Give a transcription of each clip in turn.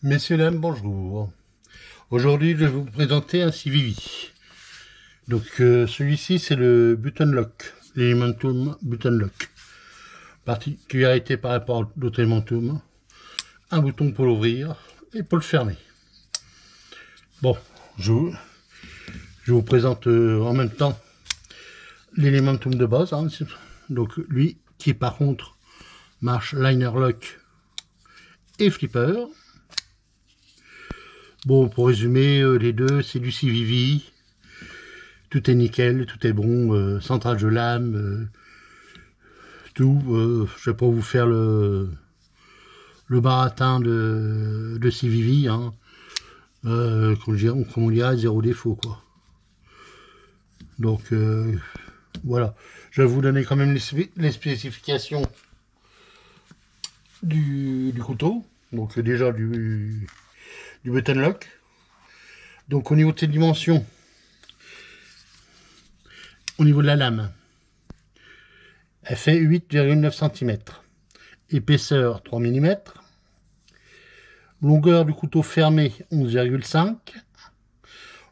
Messieurs, dames, bonjour. Aujourd'hui, je vais vous présenter un Civivi. Donc, celui-ci, c'est le button lock, l'Elementum button lock. Particularité par rapport à l'autre Elementum, un bouton pour l'ouvrir et pour le fermer. Bon, je vous présente en même temps l'Elementum de base. Hein. Donc, lui, qui par contre marche liner lock et flipper. Bon, pour résumer, les deux, c'est du Civivi. Tout est nickel, tout est bon. Centrale de lame, tout. Je vais pas vous faire le baratin de Civivi. Hein. Comme on dirait, zéro défaut, quoi. Donc, voilà. Je vais vous donner quand même les spécifications du couteau. Donc, déjà du button lock. Donc au niveau de ses dimensions, au niveau de la lame, elle fait 8,9 cm. Épaisseur 3 mm. Longueur du couteau fermé 11,5.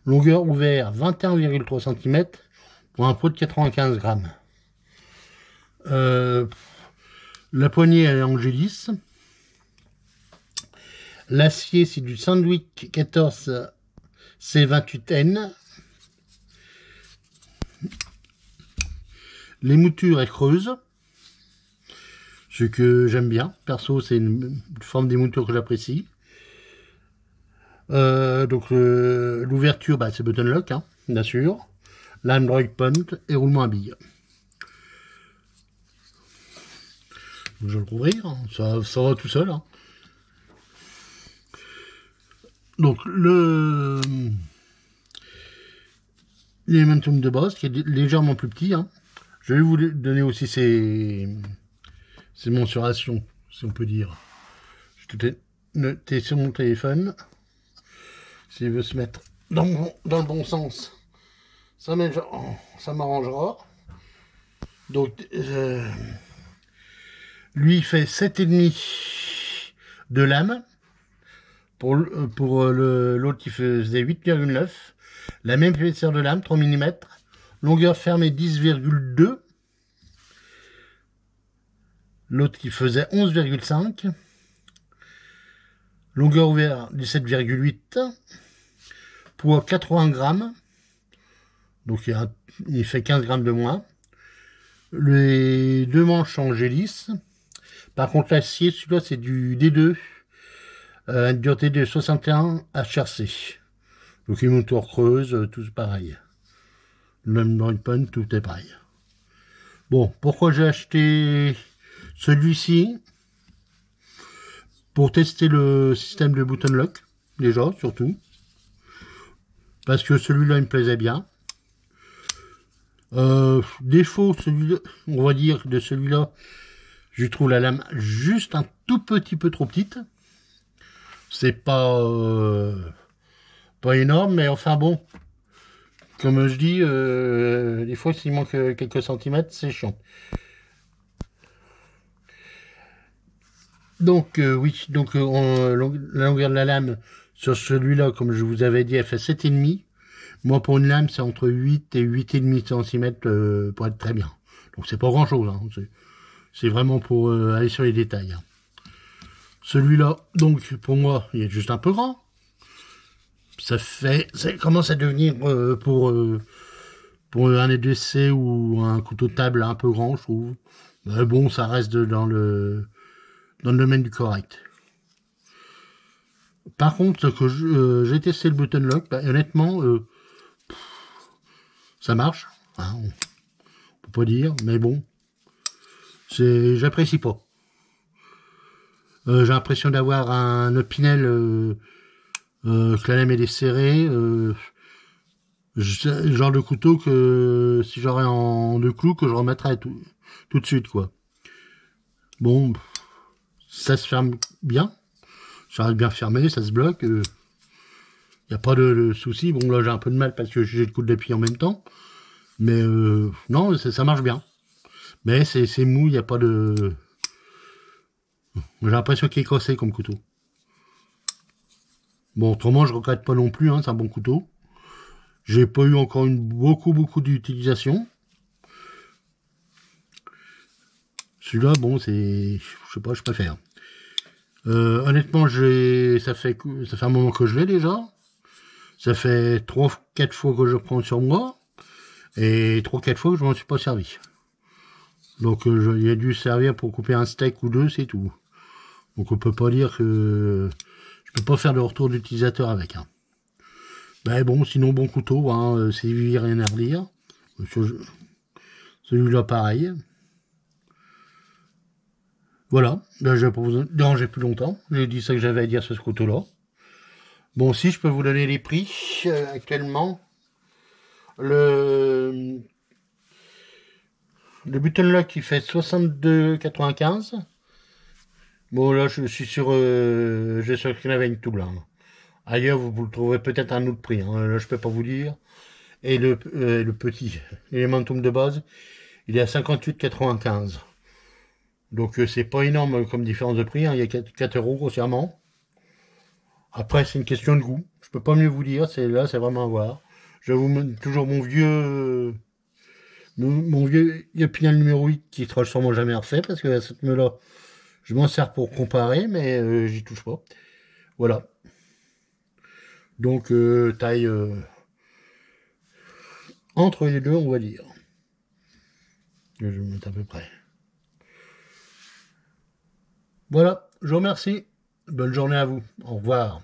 Longueur ouvert 21,3 cm pour un pot de 95 grammes. La poignée elle est en G10. L'acier, c'est du Sandvik 14 C28N. Les moutures, elles creusent. Ce que j'aime bien. Perso, c'est une forme des moutures que j'apprécie. Donc, l'ouverture, bah, c'est button lock, hein, bien sûr. Lame droit point et roulement à billes. Je vais le rouvrir. Hein. Ça va tout seul. Hein. Donc, l'Elementum de base, qui est légèrement plus petit. Hein. Je vais vous donner aussi ses mensurations, si on peut dire. Je tout ai noté sur mon téléphone. S'il veut se mettre dans le bon sens, ça m'arrangera. Donc, lui, il fait 7,5 de lame. Pour l'autre qui faisait 8,9. La même épaisseur de lame, 3 mm. Longueur fermée 10,2. L'autre qui faisait 11,5. Longueur ouverte 17,8. Poids 80 grammes. Donc il fait 15 grammes de moins. Les deux manches sont en G10. Par contre l'acier, celui-là c'est du D2. Une dureté de 61 HRC. Donc une moteur creuse, tout pareil. Même dans le pun, tout est pareil. Bon, pourquoi j'ai acheté celui-ci? Pour tester le système de button lock, déjà, surtout. Parce que celui-là, il me plaisait bien. Défaut, on va dire, de celui-là, je trouve la lame juste un tout petit peu trop petite. C'est pas énorme, mais enfin bon, comme je dis, des fois s'il manque quelques centimètres, c'est chiant. Donc oui, donc la longueur de la lame sur celui-là, comme je vous avais dit, elle fait 7,5. Moi pour une lame, c'est entre 8 et 8,5 cm pour être très bien. Donc c'est pas grand chose, hein. C'est vraiment pour aller sur les détails. Hein. Celui-là, donc, pour moi, il est juste un peu grand. Ça commence à devenir pour un EDC ou un couteau de table un peu grand, je trouve. Mais bon, ça reste dans le domaine du correct. Par contre, j'ai testé le button lock, bah, honnêtement, ça marche. Hein, on peut pas dire, mais bon, j'apprécie pas. J'ai l'impression d'avoir un Opinel que la lame est desserrée. Genre de couteau que si j'aurais en 2 clous, que je remettrais tout de suite, quoi. Bon, ça se ferme bien. Ça reste bien fermé, ça se bloque. Il n'y a pas de souci. Bon, là, j'ai un peu de mal parce que j'ai le coup d'appui en même temps. Mais non, ça marche bien. Mais c'est mou, il n'y a pas de... J'ai l'impression qu'il est cassé comme couteau. Bon, autrement, je regrette pas non plus, hein, c'est un bon couteau. J'ai pas eu encore beaucoup d'utilisation. Celui-là, bon, c'est, je sais pas, je préfère. Honnêtement, ça fait un moment que je l'ai déjà. Ça fait 3-4 fois que je prends sur moi. Et 3-4 fois que je m'en suis pas servi. Donc, il a dû servir pour couper un steak ou deux, c'est tout. Donc, on peut pas dire que je peux pas faire de retour d'utilisateur avec. Hein. Ben bon, sinon, bon couteau, hein, c'est rien à redire. Celui-là, pareil. Voilà, ben, je vais pas vous déranger plus longtemps. J'ai dit ça que j'avais à dire sur ce couteau-là. Bon, si je peux vous donner les prix actuellement. Le, le Button Lock il fait 62,95. Bon là je suis sur j'ai sur Knaven tout là. Ailleurs vous le trouverez peut-être à un autre prix. Hein. Là je peux pas vous dire. Et le petit Elementum de base, il est à 58,95. Donc c'est pas énorme comme différence de prix. Hein. Il y a 4 euros grossièrement. Après c'est une question de goût. Je peux pas mieux vous dire. C'est là c'est vraiment à voir. Je vous mets toujours mon vieux Yopinal numéro 8 qui sera sûrement jamais refait parce que à cette me-là, je m'en sers pour comparer, mais j'y touche pas. Voilà. Donc taille entre les deux, on va dire. Je vais mettre à peu près. Voilà, je vous remercie. Bonne journée à vous. Au revoir.